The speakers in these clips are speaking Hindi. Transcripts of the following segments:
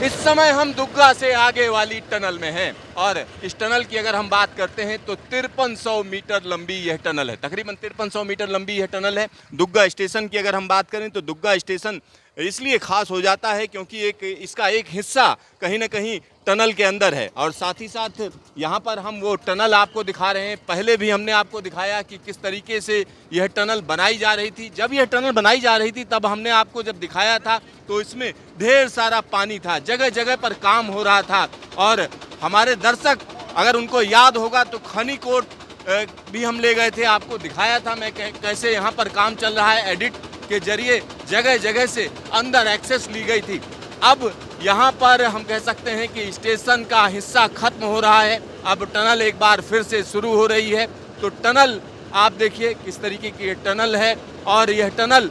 इस समय हम दुग्गा से आगे वाली टनल में हैं और इस टनल की अगर हम बात करते हैं तो 5300 मीटर लंबी यह टनल है। तकरीबन 5300 मीटर लंबी यह टनल है। दुग्गा स्टेशन की अगर हम बात करें तो दुग्गा स्टेशन इसलिए खास हो जाता है क्योंकि इसका एक हिस्सा कहीं ना कहीं टनल के अंदर है और साथ ही साथ यहाँ पर हम वो टनल आपको दिखा रहे हैं। पहले भी हमने आपको दिखाया कि किस तरीके से यह टनल बनाई जा रही थी। जब यह टनल बनाई जा रही थी तब हमने आपको जब दिखाया था तो इसमें ढेर सारा पानी था, जगह जगह पर काम हो रहा था और हमारे दर्शक अगर उनको याद होगा तो खनीकोट भी हम ले गए थे, आपको दिखाया था मैं कैसे यहाँ पर काम चल रहा है। एडिट के जरिए जगह जगह से अंदर एक्सेस ली गई थी। अब यहाँ पर हम कह सकते हैं कि स्टेशन का हिस्सा खत्म हो रहा है, अब टनल एक बार फिर से शुरू हो रही है। तो टनल आप देखिए किस तरीके की ये टनल है और यह टनल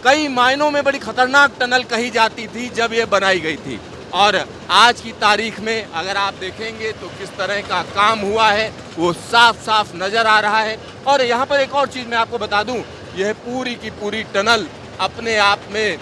कई मायनों में बड़ी खतरनाक टनल कही जाती थी जब ये बनाई गई थी और आज की तारीख में अगर आप देखेंगे तो किस तरह का काम हुआ है वो साफ साफ नज़र आ रहा है। और यहाँ पर एक और चीज़ मैं आपको बता दूँ, यह पूरी की पूरी टनल अपने आप में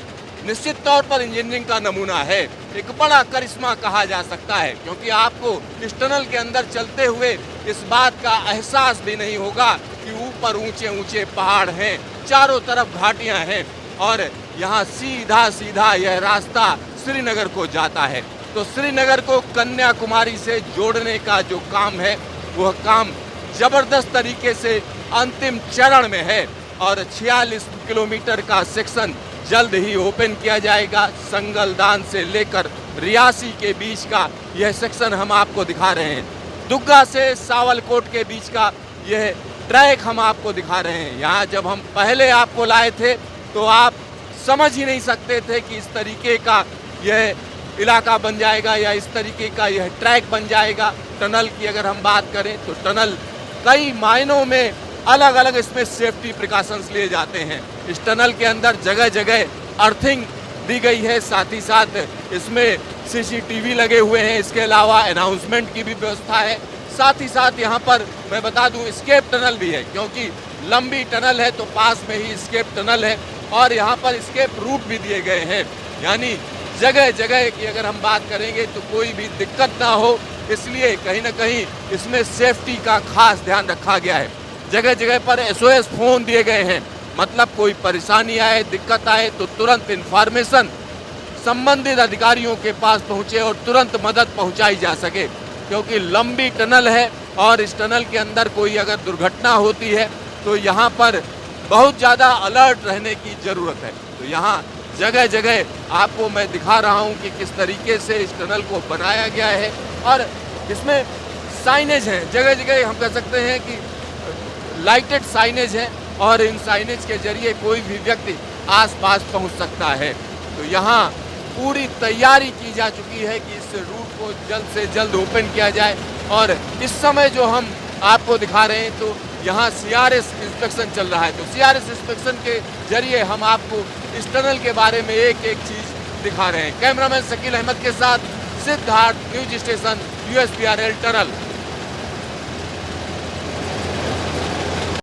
निश्चित तौर पर इंजीनियरिंग का नमूना है, एक बड़ा करिश्मा कहा जा सकता है क्योंकि आपको इस टनल के अंदर चलते हुए इस बात का एहसास भी नहीं होगा कि ऊपर ऊंचे ऊंचे पहाड़ हैं, चारों तरफ घाटियां हैं और यहाँ सीधा सीधा यह रास्ता श्रीनगर को जाता है। तो श्रीनगर को कन्याकुमारी से जोड़ने का जो काम है वह काम जबरदस्त तरीके से अंतिम चरण में है और 46 किलोमीटर का सेक्शन जल्द ही ओपन किया जाएगा। संगलदान से लेकर रियासी के बीच का यह सेक्शन हम आपको दिखा रहे हैं। दुग्गा से सावलकोट के बीच का यह ट्रैक हम आपको दिखा रहे हैं। यहाँ जब हम पहले आपको लाए थे तो आप समझ ही नहीं सकते थे कि इस तरीके का यह इलाका बन जाएगा या इस तरीके का यह ट्रैक बन जाएगा। टनल की अगर हम बात करें तो टनल कई मायनों में अलग अलग इसमें सेफ्टी प्रिकॉशंस लिए जाते हैं। इस टनल के अंदर जगह जगह अर्थिंग दी गई है, साथ ही साथ इसमें सीसीटीवी लगे हुए हैं, इसके अलावा अनाउंसमेंट की भी व्यवस्था है। साथ ही साथ यहाँ पर मैं बता दूँ स्केप टनल भी है क्योंकि लंबी टनल है तो पास में ही स्केप टनल है और यहाँ पर स्केप रूट भी दिए गए हैं। यानी जगह जगह की अगर हम बात करेंगे तो कोई भी दिक्कत ना हो, इसलिए कहीं ना कहीं इसमें सेफ्टी का खास ध्यान रखा गया है। जगह जगह पर SOS फोन दिए गए हैं, मतलब कोई परेशानी आए, दिक्कत आए तो तुरंत इन्फॉर्मेशन संबंधित अधिकारियों के पास पहुंचे और तुरंत मदद पहुंचाई जा सके क्योंकि लंबी टनल है और इस टनल के अंदर कोई अगर दुर्घटना होती है तो यहाँ पर बहुत ज़्यादा अलर्ट रहने की ज़रूरत है। तो यहाँ जगह जगह आपको मैं दिखा रहा हूँ कि किस तरीके से इस टनल को बनाया गया है और इसमें साइनेज हैं, जगह जगह हम कह सकते हैं कि लाइटेड साइनेज है और इन साइनेज के जरिए कोई भी व्यक्ति आसपास पहुंच सकता है। तो यहाँ पूरी तैयारी की जा चुकी है कि इस रूट को जल्द से जल्द ओपन किया जाए और इस समय जो हम आपको दिखा रहे हैं तो यहाँ CRS इंस्पेक्शन चल रहा है। तो CRS इंस्पेक्शन के जरिए हम आपको इस टनल के बारे में एक एक चीज़ दिखा रहे हैं। कैमरामैन शकील अहमद के साथ Siddharth, news station USPRL tunnel.